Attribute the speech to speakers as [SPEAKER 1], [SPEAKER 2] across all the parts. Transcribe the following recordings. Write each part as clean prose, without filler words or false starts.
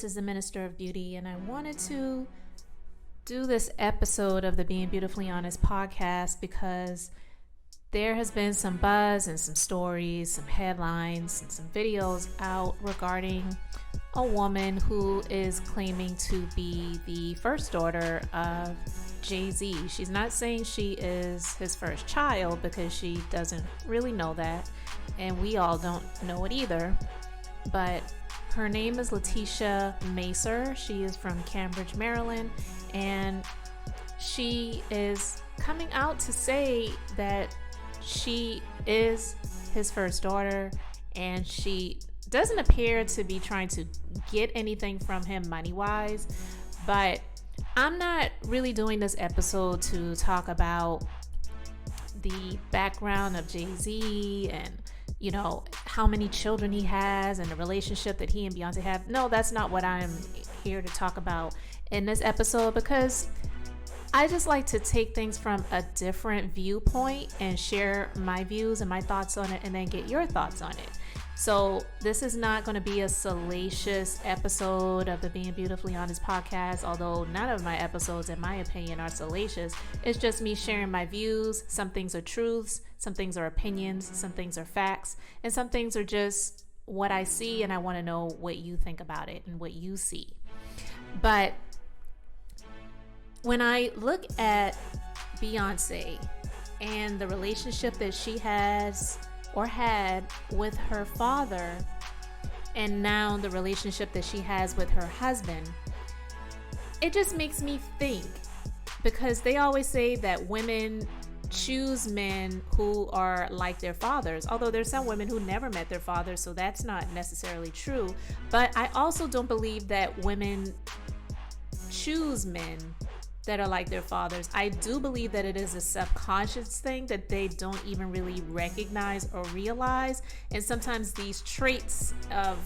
[SPEAKER 1] this is the Minister of Beauty, and I wanted to do this episode of the Being Beautifully Honest podcast because there has been some buzz and some stories, some headlines, and some videos out regarding a woman who is claiming to be the first daughter of Jay-Z. She's not saying she is his first child because she doesn't really know that, and we all don't know it either. But her name is Letitia Macer. She is from Cambridge, Maryland, and she is coming out to say that she is his first daughter, and she doesn't appear to be trying to get anything from him money-wise. But I'm not really doing this episode to talk about the background of Jay-Z and how many children he has and the relationship that he and Beyonce have. No, that's not what I'm here to talk about in this episode, because I just like to take things from a different viewpoint and share my views and my thoughts on it, and then get your thoughts on it. So this is not going to be a salacious episode of the Being Beautifully Honest podcast, although none of my episodes, in my opinion, are salacious. It's just me sharing my views. Some things are truths, some things are opinions, some things are facts, and some things are just what I see, and I want to know what you think about it and what you see. But when I look at Beyonce and the relationship that she has or had with her father, and now the relationship that she has with her husband, it just makes me think, because they always say that women choose men who are like their fathers, although there's some women who never met their fathers, so that's not necessarily true. But I also don't believe that women choose men that are like their fathers. I do believe that it is a subconscious thing that they don't even really recognize or realize. And sometimes these traits of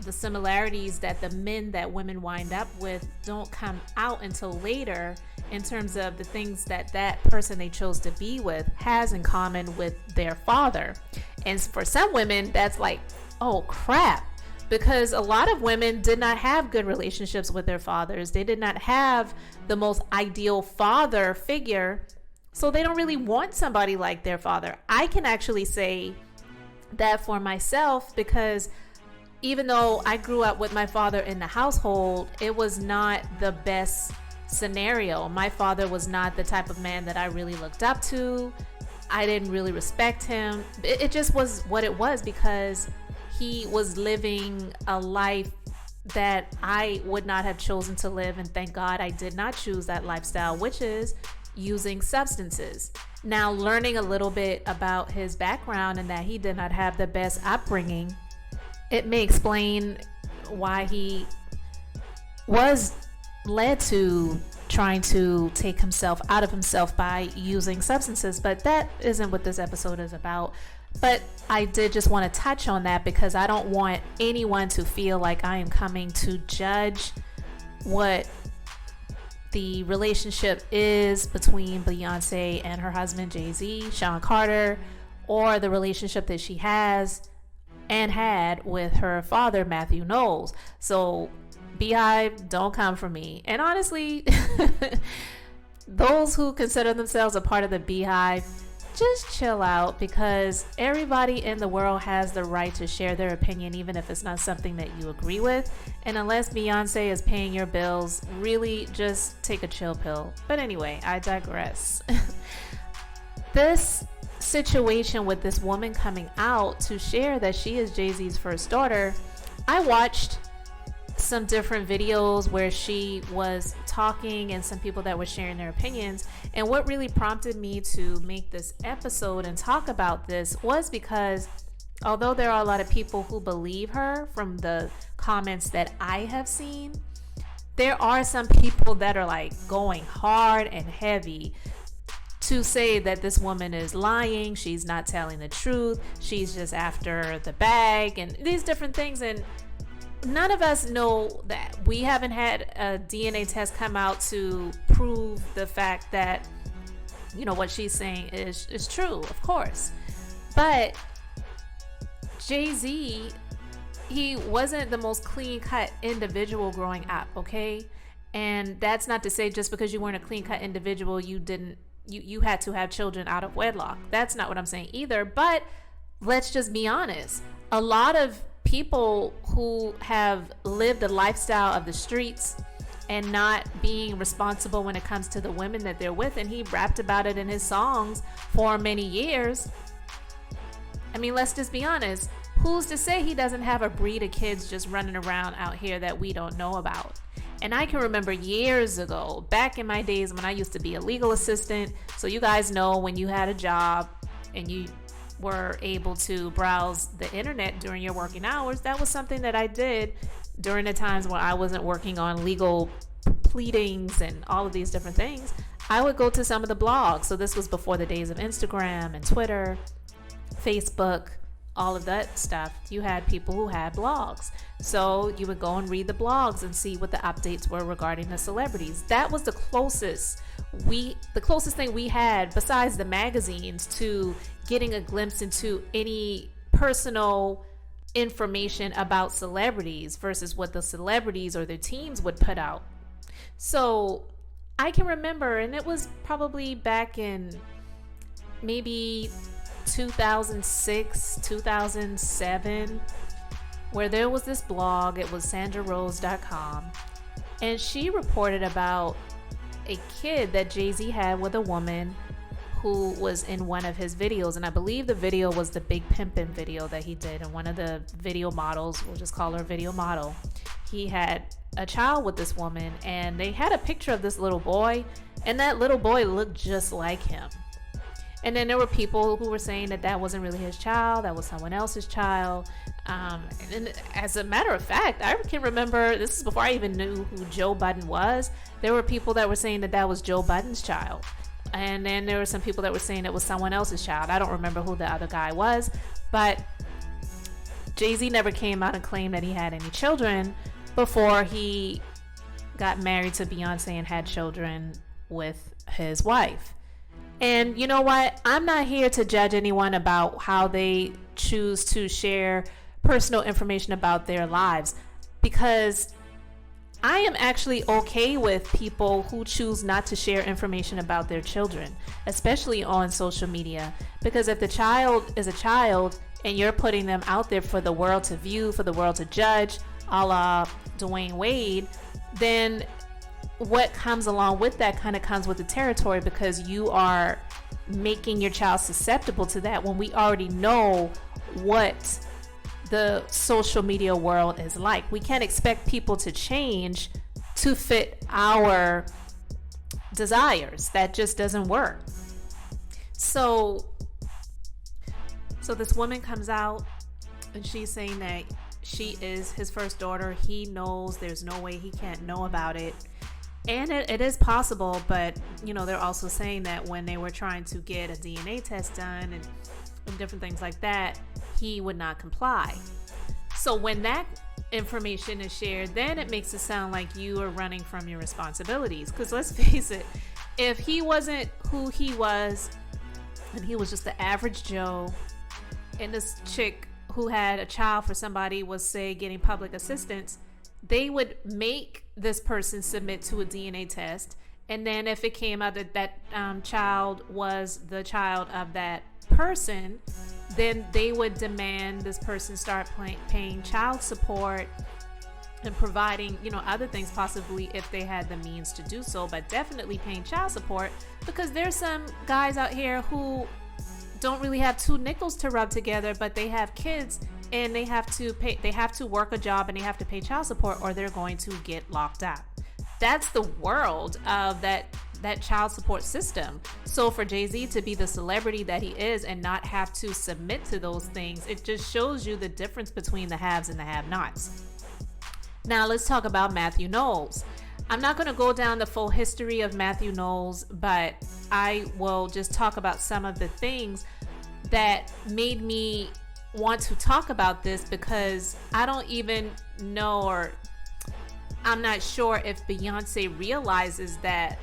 [SPEAKER 1] the similarities that the men that women wind up with don't come out until later, in terms of the things that that person they chose to be with has in common with their father. And for some women, that's like, oh crap. Because a lot of women did not have good relationships with their fathers. They did not have the most ideal father figure. So they don't really want somebody like their father. I can actually say that for myself, because even though I grew up with my father in the household, it was not the best scenario. My father was not the type of man that I really looked up to. I didn't really respect him. It just was what it was, because he was living a life that I would not have chosen to live, and thank God I did not choose that lifestyle, which is using substances. Now, learning a little bit about his background and that he did not have the best upbringing, it may explain why he was led to trying to take himself out of himself by using substances, but that isn't what this episode is about. But I did just want to touch on that, because I don't want anyone to feel like I am coming to judge what the relationship is between Beyonce and her husband Jay-Z, Sean Carter, or the relationship that she has and had with her father, Mathew Knowles. So Beehive, don't come for me. And honestly, those who consider themselves a part of the Beehive, just chill out, because everybody in the world has the right to share their opinion, even if it's not something that you agree with. And unless Beyonce is paying your bills, really just take a chill pill. But anyway, I digress. This situation with this woman coming out to share that she is Jay-Z's first daughter, I watched some different videos where she was talking and some people that were sharing their opinions. And what really prompted me to make this episode and talk about this was because although there are a lot of people who believe her from the comments that I have seen, there are some people that are like going hard and heavy to say that this woman is lying, she's not telling the truth, she's just after the bag, and these different things. And none of us know that. We haven't had a DNA test come out to prove the fact that, what she's saying is true, of course. But Jay-Z he wasn't the most clean-cut individual growing up, okay? And that's not to say just because you weren't a clean-cut individual, you had to have children out of wedlock. That's not what I'm saying either. But let's just be honest. A lot of people who have lived a lifestyle of the streets and not being responsible when it comes to the women that they're with, and he rapped about it in his songs for many years. I mean, let's just be honest. Who's to say he doesn't have a breed of kids just running around out here that we don't know about? And I can remember years ago, back in my days when I used to be a legal assistant. So you guys know, when you had a job and you were able to browse the internet during your working hours, that was something that I did during the times when I wasn't working on legal pleadings and all of these different things. I would go to some of the blogs. So this was before the days of Instagram and Twitter, Facebook, all of that stuff. You had people who had blogs. So you would go and read the blogs and see what the updates were regarding the celebrities. That was the closest thing we had, besides the magazines, to getting a glimpse into any personal information about celebrities versus what the celebrities or their teams would put out. So I can remember, and it was probably back in maybe 2006, 2007, where there was this blog. It was sandrarose.com, and she reported about a kid that Jay-Z had with a woman who was in one of his videos. And I believe the video was the Big Pimpin' video that he did, and one of the video models, we'll just call her a video model, he had a child with this woman, and they had a picture of this little boy, and that little boy looked just like him. And then there were people who were saying that that wasn't really his child, that was someone else's child. And as a matter of fact, I can remember, this is before I even knew who Joe Budden was, there were people that were saying that that was Joe Budden's child. And then there were some people that were saying it was someone else's child. I don't remember who the other guy was, but Jay-Z never came out and claimed that he had any children before he got married to Beyonce and had children with his wife. And you know what? I'm not here to judge anyone about how they choose to share personal information about their lives, because I am actually okay with people who choose not to share information about their children, especially on social media. Because if the child is a child and you're putting them out there for the world to view, for the world to judge, a la Dwayne Wade, then what comes along with that kind of comes with the territory, because you are making your child susceptible to that when we already know what the social media world is like. We can't expect people to change to fit our desires. That just doesn't work. So this woman comes out and she's saying that she is his first daughter. He knows, there's no way he can't know about it. And it is possible, but they're also saying that when they were trying to get a DNA test done and different things like that, he would not comply. So when that information is shared, then it makes it sound like you are running from your responsibilities. Because let's face it, if he wasn't who he was, and he was just the average Joe, and this chick who had a child for somebody was, say, getting public assistance, they would make this person submit to a DNA test. And then if it came out that that child was the child of that person, then they would demand this person start paying child support and providing, other things, possibly if they had the means to do so, but definitely paying child support, because there's some guys out here who don't really have two nickels to rub together, but they have kids and they have to work a job and they have to pay child support, or they're going to get locked up. That's the world of that child support system. So for Jay-Z to be the celebrity that he is and not have to submit to those things, it just shows you the difference between the haves and the have-nots. Now let's talk about Mathew Knowles. I'm not going to go down the full history of Mathew Knowles, but I will just talk about some of the things that made me want to talk about this, because I don't even know, or I'm not sure if Beyonce realizes that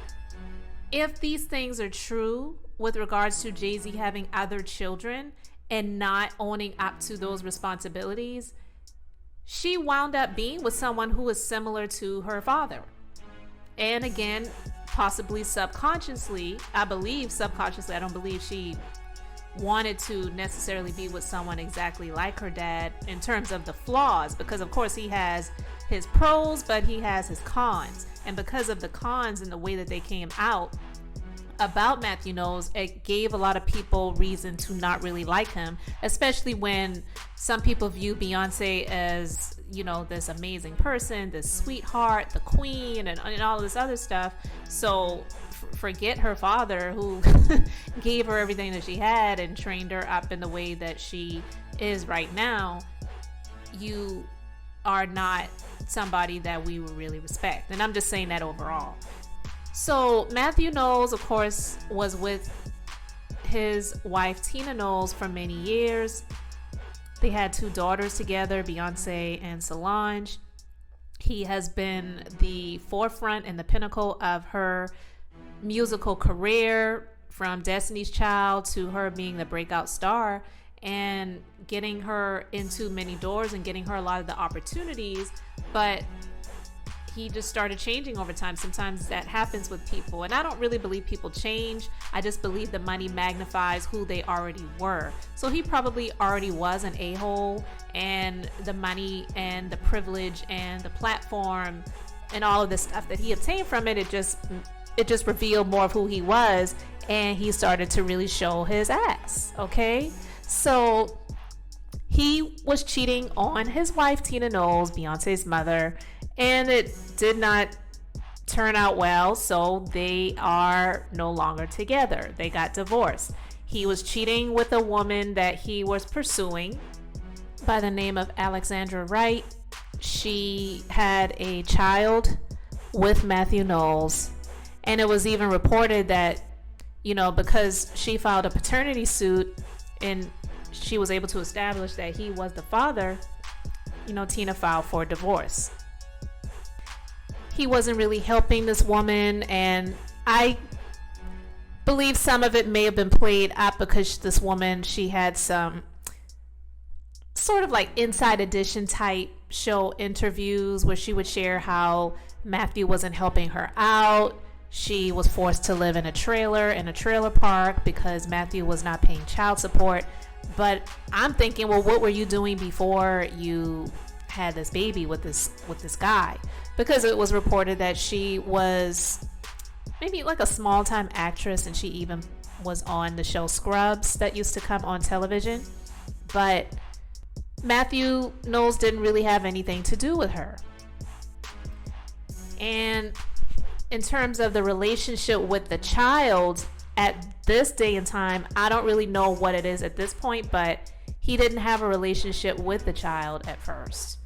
[SPEAKER 1] if these things are true with regards to Jay-Z having other children and not owning up to those responsibilities, she wound up being with someone who was similar to her father. And again, possibly subconsciously, I believe subconsciously, I don't believe she wanted to necessarily be with someone exactly like her dad in terms of the flaws, because of course he has his pros, but he has his cons. And because of the cons and the way that they came out about Mathew Knowles, it gave a lot of people reason to not really like him, especially when some people view Beyonce as, you know, this amazing person, this sweetheart, the queen, and all of this other stuff. So forget her father, who gave her everything that she had and trained her up in the way that she is right now. You are not somebody that we will really respect. And I'm just saying that overall. So Mathew Knowles, of course, was with his wife Tina Knowles for many years. They had 2 daughters together, Beyonce and Solange. He has been the forefront and the pinnacle of her musical career, from Destiny's Child to her being the breakout star and getting her into many doors and getting her a lot of the opportunities. But he just started changing over time. Sometimes that happens with people, and I don't really believe people change. I just believe the money magnifies who they already were. So he probably already was an a-hole, and the money and the privilege and the platform and all of the stuff that he obtained from it, it just revealed more of who he was, and he started to really show his ass. Okay, so he was cheating on his wife Tina Knowles, Beyonce's mother, and it did not turn out well, so they are no longer together. They got divorced. He was cheating with a woman that he was pursuing by the name of Alexandra Wright. She had a child with Mathew Knowles, and it was even reported that, you know, because she filed a paternity suit and she was able to establish that he was the father, you know, Tina filed for divorce. He wasn't really helping this woman, and I believe some of it may have been played up because this woman, she had some sort of like Inside Edition type show interviews where she would share how Mathew wasn't helping her out. She was forced to live in a trailer park because Mathew was not paying child support. But I'm thinking, well, what were you doing before you had this baby with this guy? Because it was reported that she was maybe like a small-time actress, and she even was on the show Scrubs that used to come on television. But Mathew Knowles didn't really have anything to do with her. And in terms of the relationship with the child at this day and time, I don't really know what it is at this point, but he didn't have a relationship with the child at first.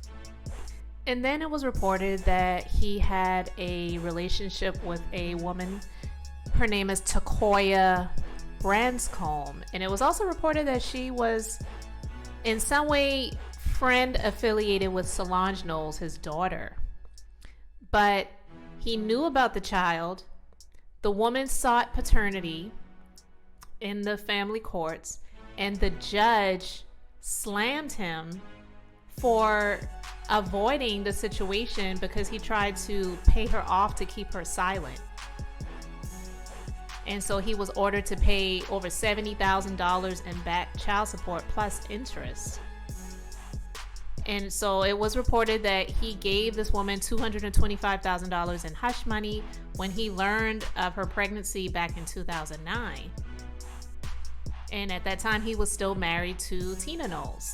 [SPEAKER 1] And then it was reported that he had a relationship with a woman. Her name is Takoya Branscombe. And it was also reported that she was in some way friend affiliated with Solange Knowles, his daughter. But he knew about the child. The woman sought paternity in the family courts, and the judge slammed him for avoiding the situation because he tried to pay her off to keep her silent. And so he was ordered to pay over $70,000 in back child support plus interest. And so it was reported that he gave this woman $225,000 in hush money when he learned of her pregnancy back in 2009. And at that time, he was still married to Tina Knowles.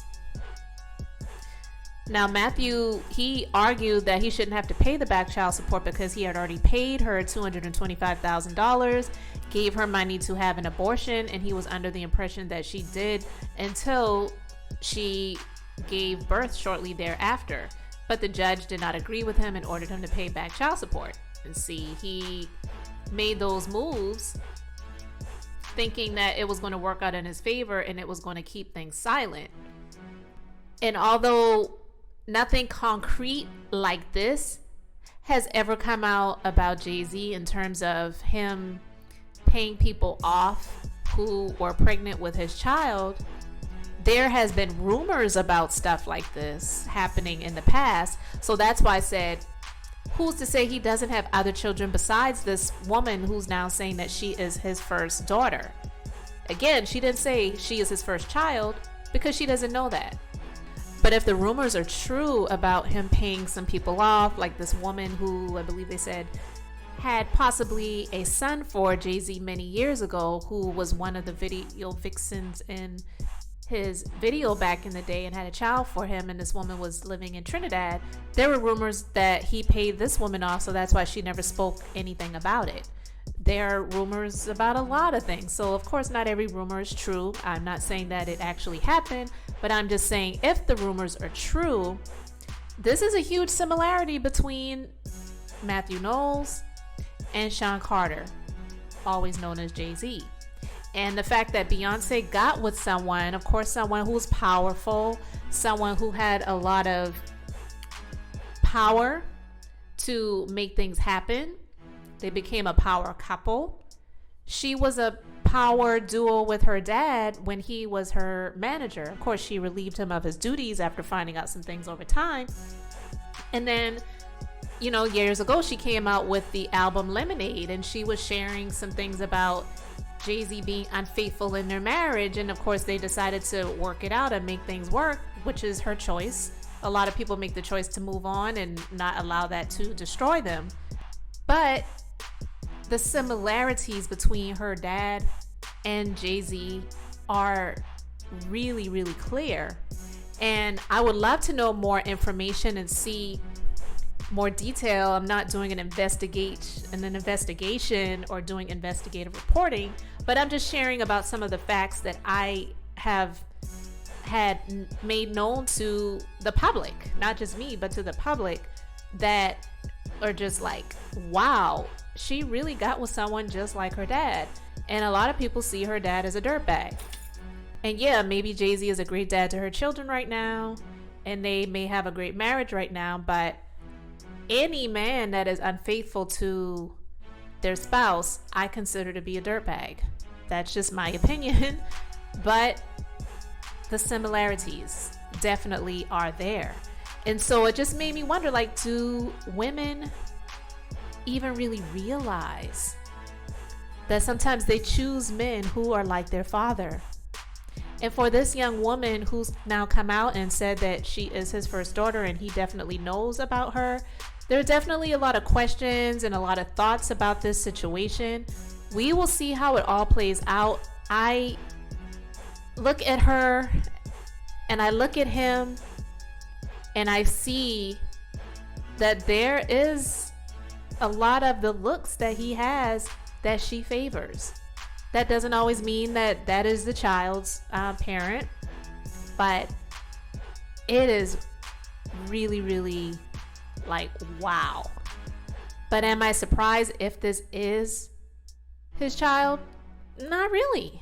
[SPEAKER 1] Now, Mathew, he argued that he shouldn't have to pay the back child support because he had already paid her $225,000, gave her money to have an abortion, and he was under the impression that she did until she gave birth shortly thereafter. But the judge did not agree with him and ordered him to pay back child support. And see, he made those moves thinking that it was going to work out in his favor and it was going to keep things silent. And although nothing concrete like this has ever come out about Jay-Z in terms of him paying people off who were pregnant with his child, there has been rumors about stuff like this happening in the past. So that's why I said, who's to say he doesn't have other children besides this woman who's now saying that she is his first daughter? Again, she didn't say she is his first child because she doesn't know that. But if the rumors are true about him paying some people off, like this woman who I believe they said had possibly a son for Jay-Z many years ago, who was one of the video vixens in his video back in the day and had a child for him, and this woman was living in Trinidad, there were rumors that he paid this woman off, so that's why she never spoke anything about it. There are rumors about a lot of things, so of course not every rumor is true. I'm not saying that it actually happened, but I'm just saying if the rumors are true, this is a huge similarity between Mathew Knowles and Sean Carter, always known as Jay-Z. And the fact that Beyonce got with someone, of course, someone who's powerful, someone who had a lot of power to make things happen. They became a power couple. She was a power duo with her dad when he was her manager. Of course, she relieved him of his duties after finding out some things over time. And then, years ago, she came out with the album Lemonade, and she was sharing some things about Jay-Z being unfaithful in their marriage, and of course they decided to work it out and make things work, which is her choice. A lot of people make the choice to move on and not allow that to destroy them. But the similarities between her dad and Jay-Z are really, really clear. And I would love to know more information and see more detail. I'm not doing an investigation or doing investigative reporting, but I'm just sharing about some of the facts that I have had made known to the public, not just me, but to the public, that are just like, wow, she really got with someone just like her dad. And a lot of people see her dad as a dirtbag. And yeah, maybe Jay-Z is a great dad to her children right now, and they may have a great marriage right now, but any man that is unfaithful to their spouse, I consider to be a dirtbag. That's just my opinion. But the similarities definitely are there. And so it just made me wonder, like, do women even really realize that sometimes they choose men who are like their father? And for this young woman who's now come out and said that she is his first daughter and he definitely knows about her, there are definitely a lot of questions and a lot of thoughts about this situation. We will see how it all plays out. I look at her and I look at him and I see that there is a lot of the looks that he has that she favors. That doesn't always mean that that is the child's parent, but it is really, really like, wow. But am I surprised if this is his child? Not really.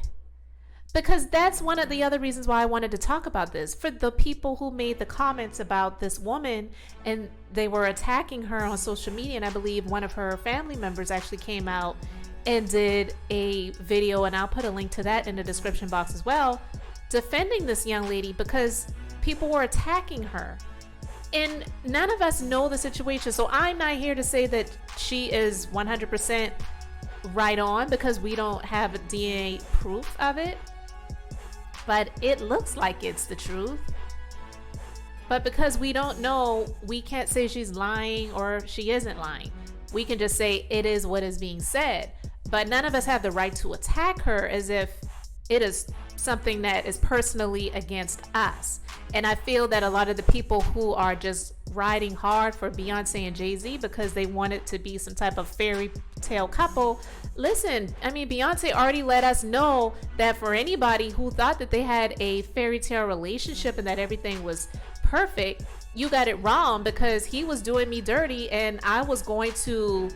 [SPEAKER 1] Because that's one of the other reasons why I wanted to talk about this. For the people who made the comments about this woman and they were attacking her on social media, and I believe one of her family members actually came out and did a video, and I'll put a link to that in the description box as well, defending this young lady because people were attacking her. And none of us know the situation, so I'm not here to say that she is 100% right on because we don't have DNA proof of it. But it looks like it's the truth. But because we don't know, we can't say she's lying or she isn't lying. We can just say it is what is being said. But none of us have the right to attack her as if it is something that is personally against us. And I feel that a lot of the people who are just riding hard for Beyonce and Jay-Z because they want it to be some type of fairy tale couple. Listen, I mean, Beyonce already let us know that for anybody who thought that they had a fairy tale relationship and that everything was perfect, you got it wrong, because he was doing me dirty and I was going to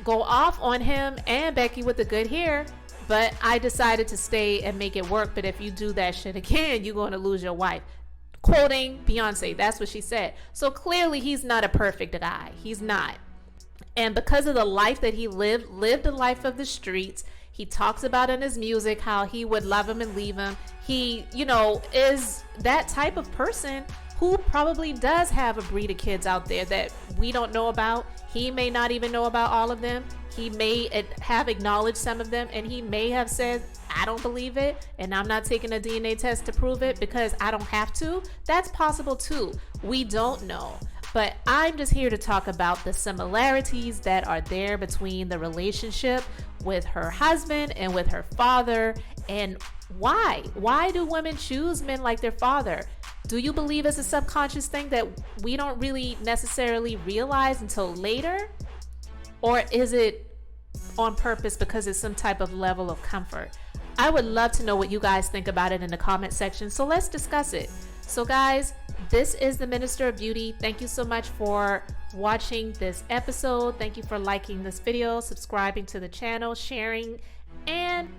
[SPEAKER 1] go off on him and Becky with the good hair, but I decided to stay and make it work. But if you do that shit again, you're going to lose your wife. Quoting Beyonce, that's what she said. So clearly he's not a perfect guy. He's not. And because of the life that he lived a life of the streets, He talks about in his music how he would love him and leave him. He, is that type of person who probably does have a breed of kids out there that we don't know about. He may not even know about all of them. He may have acknowledged some of them, and he may have said, I don't believe it, and I'm not taking a DNA test to prove it because I don't have to. That's possible too. We don't know. But I'm just here to talk about the similarities that are there between the relationship with her husband and with her father, and why. Why do women choose men like their father? Do you believe it's a subconscious thing that we don't really necessarily realize until later? Or is it on purpose because it's some type of level of comfort? I would love to know what you guys think about it in the comment section. So let's discuss it. So guys, this is the Minister of Beauty. Thank you so much for watching this episode. Thank you for liking this video, subscribing to the channel, sharing, and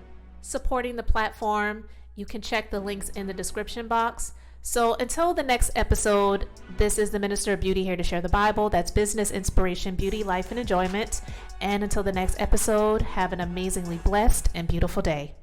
[SPEAKER 1] supporting the platform. You can check the links in the description box. So until the next episode, this is the Minister of Beauty here to share the Bible. That's business, inspiration, beauty, life, and enjoyment. And until the next episode, have an amazingly blessed and beautiful day.